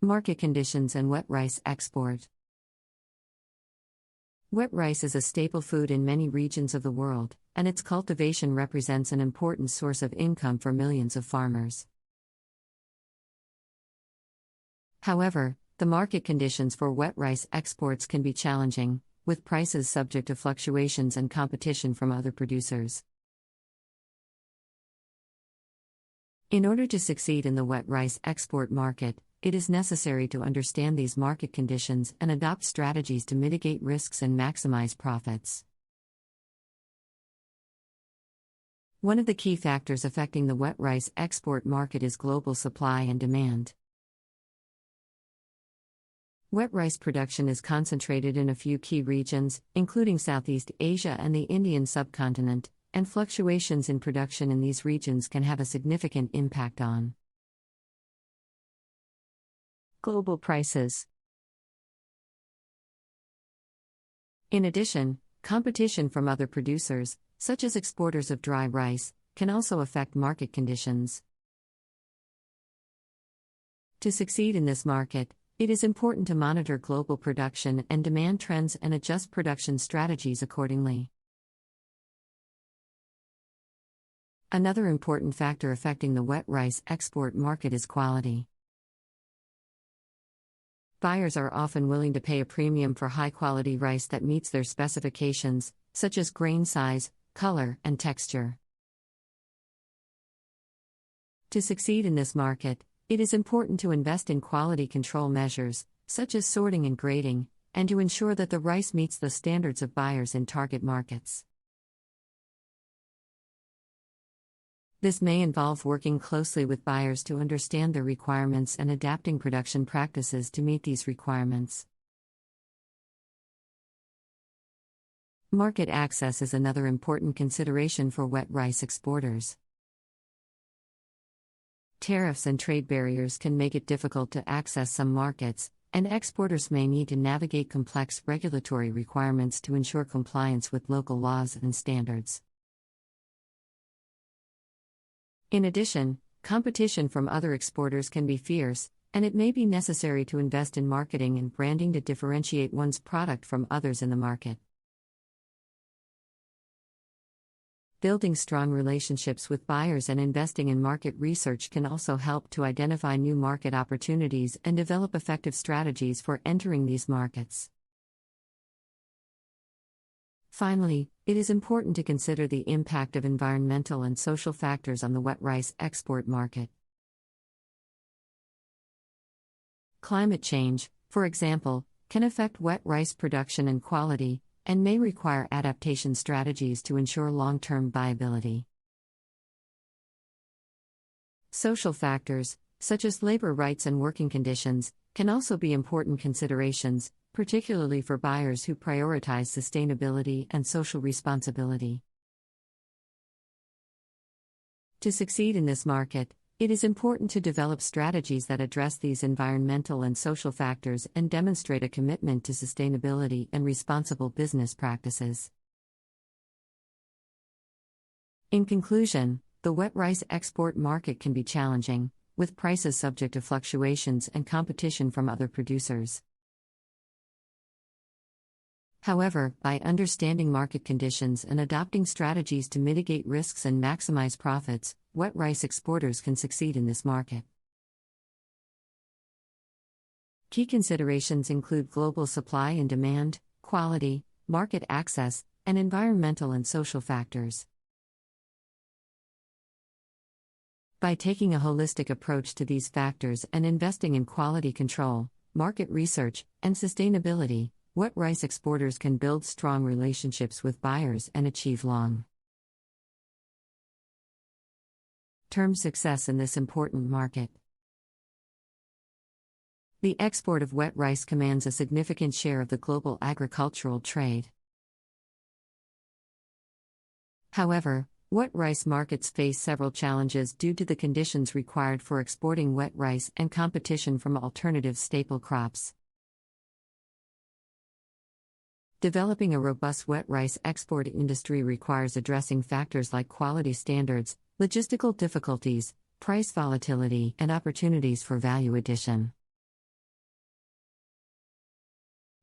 Market conditions and wet rice export. Wet rice is a staple food in many regions of the world, and its cultivation represents an important source of income for millions of farmers. However, the market conditions for wet rice exports can be challenging, with prices subject to fluctuations and competition from other producers. In order to succeed in the wet rice export market, it is necessary to understand these market conditions and adopt strategies to mitigate risks and maximize profits. One of the key factors affecting the wet rice export market is global supply and demand. Wet rice production is concentrated in a few key regions, including Southeast Asia and the Indian subcontinent, and fluctuations in production in these regions can have a significant impact on global prices. In addition, competition from other producers, such as exporters of dry rice, can also affect market conditions. To succeed in this market, it is important to monitor global production and demand trends and adjust production strategies accordingly. Another important factor affecting the wet rice export market is quality. Buyers are often willing to pay a premium for high-quality rice that meets their specifications, such as grain size, color, and texture. To succeed in this market, it is important to invest in quality control measures, such as sorting and grading, and to ensure that the rice meets the standards of buyers in target markets. This may involve working closely with buyers to understand their requirements and adapting production practices to meet these requirements. Market access is another important consideration for wet rice exporters. Tariffs and trade barriers can make it difficult to access some markets, and exporters may need to navigate complex regulatory requirements to ensure compliance with local laws and standards. In addition, competition from other exporters can be fierce, and it may be necessary to invest in marketing and branding to differentiate one's product from others in the market. Building strong relationships with buyers and investing in market research can also help to identify new market opportunities and develop effective strategies for entering these markets. Finally, it is important to consider the impact of environmental and social factors on the wet rice export market. Climate change, for example, can affect wet rice production and quality, and may require adaptation strategies to ensure long-term viability. Social factors, such as labor rights and working conditions, can also be important considerations, particularly for buyers who prioritize sustainability and social responsibility. To succeed in this market, it is important to develop strategies that address these environmental and social factors and demonstrate a commitment to sustainability and responsible business practices. In conclusion, the wet rice export market can be challenging, with prices subject to fluctuations and competition from other producers. However, by understanding market conditions and adopting strategies to mitigate risks and maximize profits, wet rice exporters can succeed in this market. Key considerations include global supply and demand, quality, market access, and environmental and social factors. By taking a holistic approach to these factors and investing in quality control, market research, and sustainability, wet rice exporters can build strong relationships with buyers and achieve long-term success in this important market. The export of wet rice commands a significant share of the global agricultural trade. However, wet rice markets face several challenges due to the conditions required for exporting wet rice and competition from alternative staple crops. Developing a robust wet rice export industry requires addressing factors like quality standards, logistical difficulties, price volatility, and opportunities for value addition.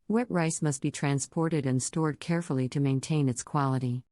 Wet rice must be transported and stored carefully to maintain its quality.